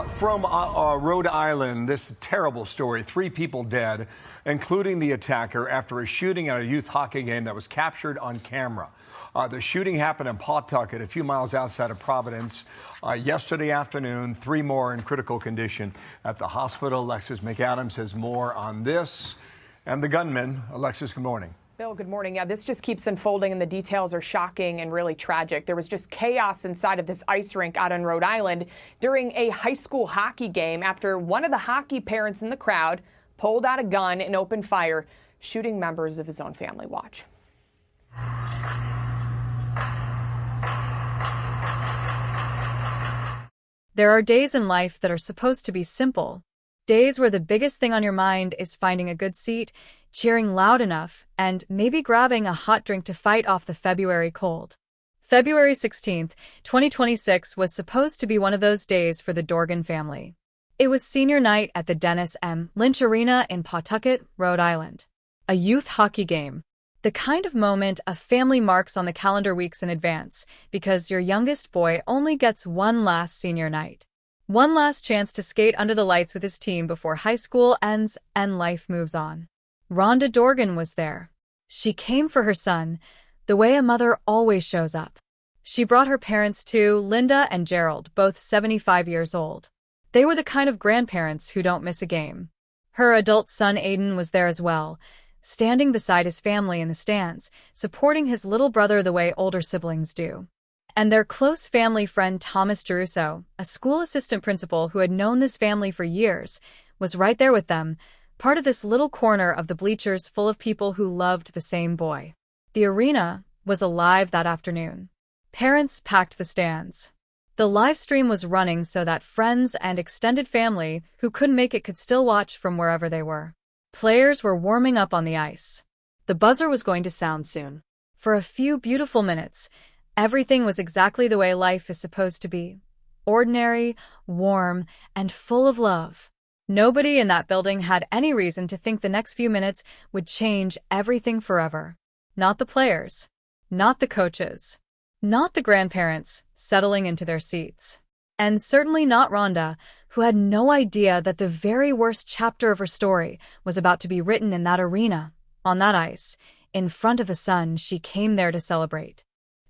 From Rhode Island, this terrible story. 3 people dead, including the attacker, after a shooting at a youth hockey game that was captured on camera. The shooting happened in Pawtucket, a few miles outside of Providence, yesterday afternoon. 3 more in critical condition at the hospital. Alexis McAdams has more on this and the gunman. Alexis, good morning. Bill, good morning. Yeah, this just keeps unfolding and the details are shocking and really tragic. There was just chaos inside of this ice rink out in Rhode Island during a high school hockey game after one of the hockey parents in the crowd pulled out a gun and opened fire, shooting members of his own family. Watch. There are days in life that are supposed to be simple. Days where the biggest thing on your mind is finding a good seat, cheering loud enough, and maybe grabbing a hot drink to fight off the February cold. February 16th, 2026 was supposed to be one of those days for the Dorgan family. It was senior night at the Dennis M. Lynch Arena in Pawtucket, Rhode Island. A youth hockey game. The kind of moment a family marks on the calendar weeks in advance, because your youngest boy only gets one last senior night. One last chance to skate under the lights with his team before high school ends and life moves on. Rhonda Dorgan was there. She came for her son, the way a mother always shows up. She brought her parents too, Linda and Gerald, both 75 years old. They were the kind of grandparents who don't miss a game. Her adult son Aiden was there as well, standing beside his family in the stands, supporting his little brother the way older siblings do. And their close family friend Thomas Geruso, a school assistant principal who had known this family for years, was right there with them, part of this little corner of the bleachers full of people who loved the same boy. The arena was alive that afternoon. Parents packed the stands. The live stream was running so that friends and extended family who couldn't make it could still watch from wherever they were. Players were warming up on the ice. The buzzer was going to sound soon. For a few beautiful minutes, everything was exactly the way life is supposed to be. Ordinary, warm, and full of love. Nobody in that building had any reason to think the next few minutes would change everything forever. Not the players. Not the coaches. Not the grandparents settling into their seats. And certainly not Rhonda, who had no idea that the very worst chapter of her story was about to be written in that arena, on that ice, in front of the son she came there to celebrate.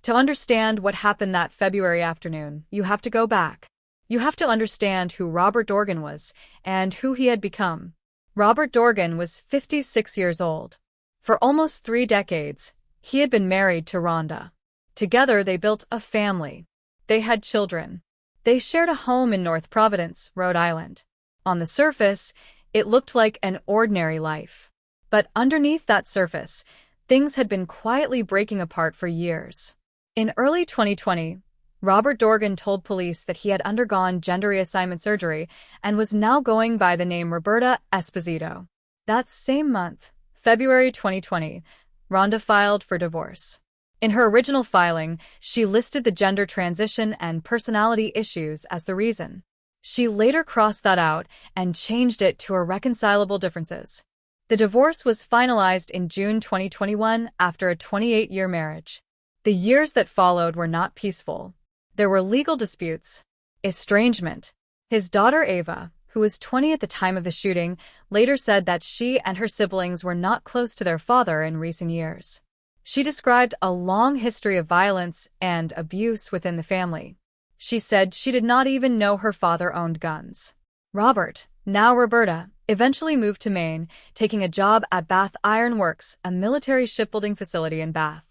To understand what happened that February afternoon, you have to go back. You have to understand who Robert Dorgan was and who he had become. Robert Dorgan was 56 years old. For almost 3 decades, he had been married to Rhonda. Together, they built a family. They had children. They shared a home in North Providence, Rhode Island. On the surface, it looked like an ordinary life. But underneath that surface, things had been quietly breaking apart for years. In early 2020, Robert Dorgan told police that he had undergone gender reassignment surgery and was now going by the name Roberta Esposito. That same month, February 2020, Rhonda filed for divorce. In her original filing, she listed the gender transition and personality issues as the reason. She later crossed that out and changed it to irreconcilable differences. The divorce was finalized in June 2021 after a 28-year marriage. The years that followed were not peaceful. There were legal disputes, estrangement. His daughter Ava, who was 20 at the time of the shooting, later said that she and her siblings were not close to their father in recent years. She described a long history of violence and abuse within the family. She said she did not even know her father owned guns. Robert, now Roberta, eventually moved to Maine, taking a job at Bath Iron Works, a military shipbuilding facility in Bath.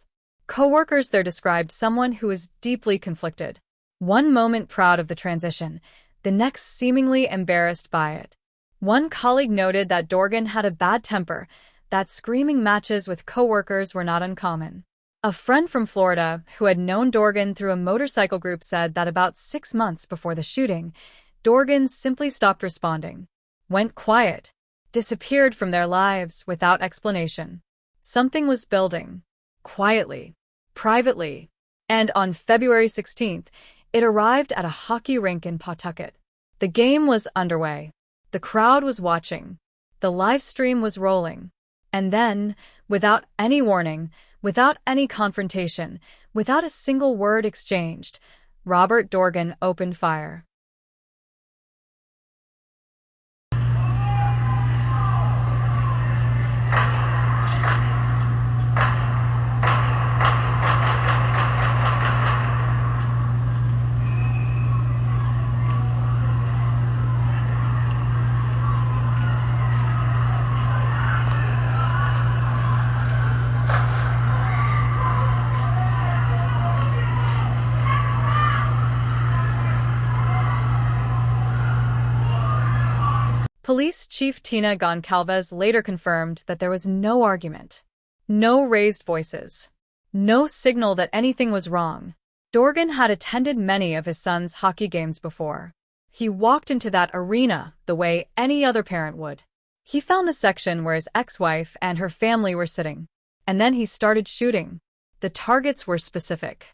Co-workers there described someone who was deeply conflicted. One moment proud of the transition, the next seemingly embarrassed by it. One colleague noted that Dorgan had a bad temper, that screaming matches with co-workers were not uncommon. A friend from Florida who had known Dorgan through a motorcycle group said that about 6 months before the shooting, Dorgan simply stopped responding, went quiet, disappeared from their lives without explanation. Something was building. Quietly, privately, and on February 16th, it arrived at a hockey rink in Pawtucket. The game was underway. The crowd was watching. The live stream was rolling. And then, without any warning, without any confrontation, without a single word exchanged, Robert Dorgan opened fire. Police Chief Tina Goncalves later confirmed that there was no argument, no raised voices, no signal that anything was wrong. Dorgan had attended many of his son's hockey games before. He walked into that arena the way any other parent would. He found the section where his ex-wife and her family were sitting. And then he started shooting. The targets were specific.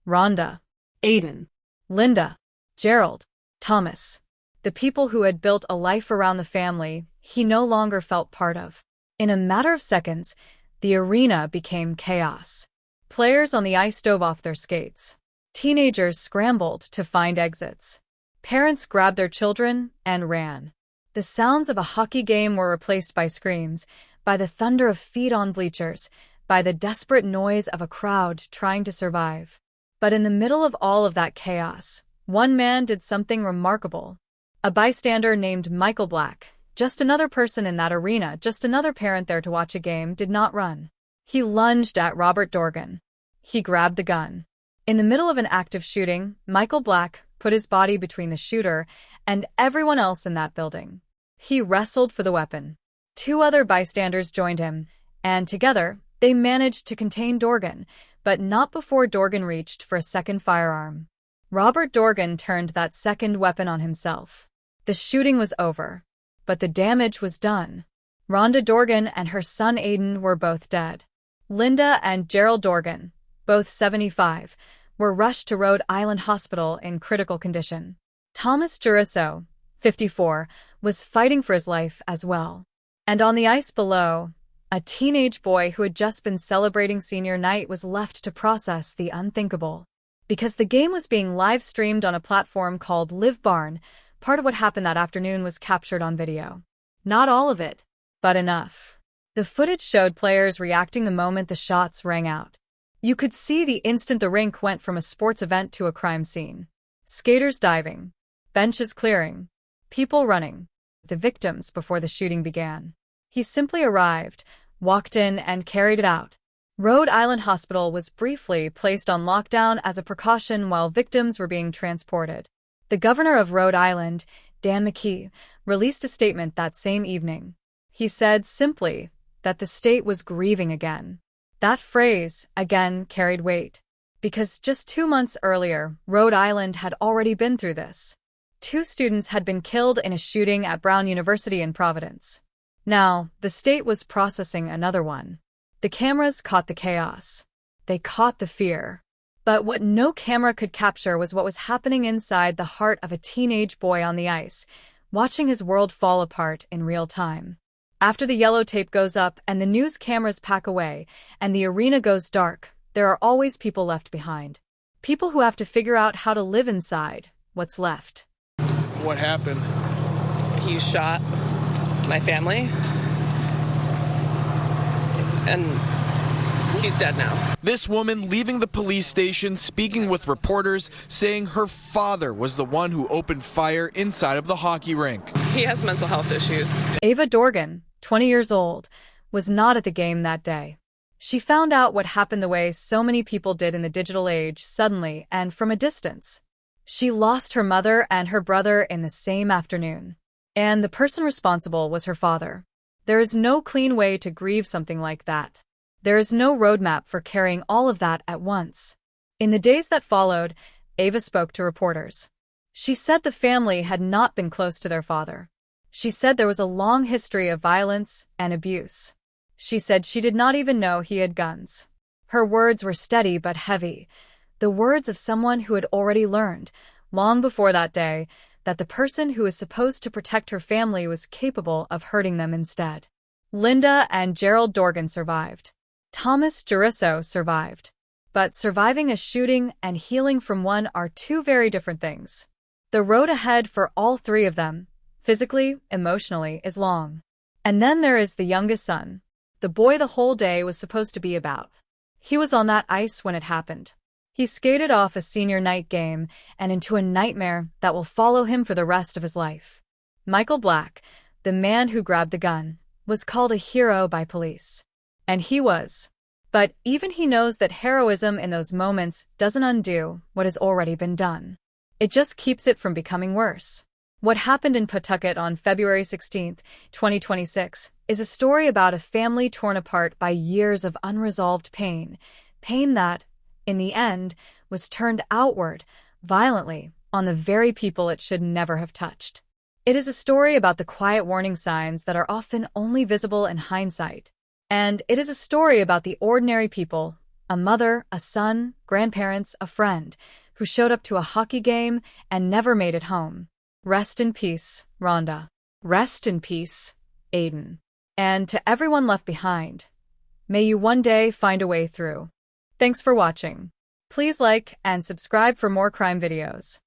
Rhonda, Aiden, Linda, Gerald, Thomas. The people who had built a life around the family he no longer felt part of. In a matter of seconds, the arena became chaos. Players on the ice dove off their skates. Teenagers scrambled to find exits. Parents grabbed their children and ran. The sounds of a hockey game were replaced by screams, by the thunder of feet on bleachers, by the desperate noise of a crowd trying to survive. But in the middle of all of that chaos, one man did something remarkable. A bystander named Michael Black, just another person in that arena, just another parent there to watch a game, did not run. He lunged at Robert Dorgan. He grabbed the gun. In the middle of an active shooting, Michael Black put his body between the shooter and everyone else in that building. He wrestled for the weapon. Two other bystanders joined him, and together, they managed to contain Dorgan, but not before Dorgan reached for a second firearm. Robert Dorgan turned that second weapon on himself. The shooting was over, but the damage was done. Rhonda Dorgan and her son Aiden were both dead. Linda and Gerald Dorgan, both 75, were rushed to Rhode Island Hospital in critical condition. Thomas Jurisso, 54, was fighting for his life as well. And on the ice below, a teenage boy who had just been celebrating senior night was left to process the unthinkable. Because the game was being live-streamed on a platform called Live Barn, part of what happened that afternoon was captured on video. Not all of it, but enough. The footage showed players reacting the moment the shots rang out. You could see the instant the rink went from a sports event to a crime scene. Skaters diving, benches clearing, people running. The victims before the shooting began. He simply arrived, walked in, and carried it out. Rhode Island Hospital was briefly placed on lockdown as a precaution while victims were being transported. The governor of Rhode Island, Dan McKee, released a statement that same evening. He said simply that the state was grieving again. That phrase, again, carried weight, because just 2 months earlier, Rhode Island had already been through this. 2 students had been killed in a shooting at Brown University in Providence. Now, the state was processing another one. The cameras caught the chaos. They caught the fear. But what no camera could capture was what was happening inside the heart of a teenage boy on the ice, watching his world fall apart in real time. After the yellow tape goes up and the news cameras pack away and the arena goes dark, there are always people left behind. People who have to figure out how to live inside what's left. What happened? He shot my family, and he's dead now. This woman leaving the police station, speaking with reporters, saying her father was the one who opened fire inside of the hockey rink. He has mental health issues. Ava Dorgan, 20 years old, was not at the game that day. She found out what happened the way so many people did in the digital age, suddenly and from a distance. She lost her mother and her brother in the same afternoon. And the person responsible was her father. There is no clean way to grieve something like that. There is no roadmap for carrying all of that at once. In the days that followed, Ava spoke to reporters. She said the family had not been close to their father. She said there was a long history of violence and abuse. She said she did not even know he had guns. Her words were steady but heavy, the words of someone who had already learned, long before that day, that the person who was supposed to protect her family was capable of hurting them instead. Linda and Gerald Dorgan survived. Thomas Jurisso survived. But surviving a shooting and healing from one are 2 very different things. The road ahead for all 3 of them, physically, emotionally, is long. And then there is the youngest son, the boy the whole day was supposed to be about. He was on that ice when it happened. He skated off a senior night game and into a nightmare that will follow him for the rest of his life. Michael Black, the man who grabbed the gun, was called a hero by police. And he was. But even he knows that heroism in those moments doesn't undo what has already been done. It just keeps it from becoming worse. What happened in Pawtucket on February 16, 2026, is a story about a family torn apart by years of unresolved pain. Pain that, in the end, was turned outward, violently, on the very people it should never have touched. It is a story about the quiet warning signs that are often only visible in hindsight. And it is a story about the ordinary people, a mother, a son, grandparents, a friend, who showed up to a hockey game and never made it home. Rest in peace, Rhonda. Rest in peace, Aiden. And to everyone left behind, may you one day find a way through. Thanks for watching. Please like and subscribe for more crime videos.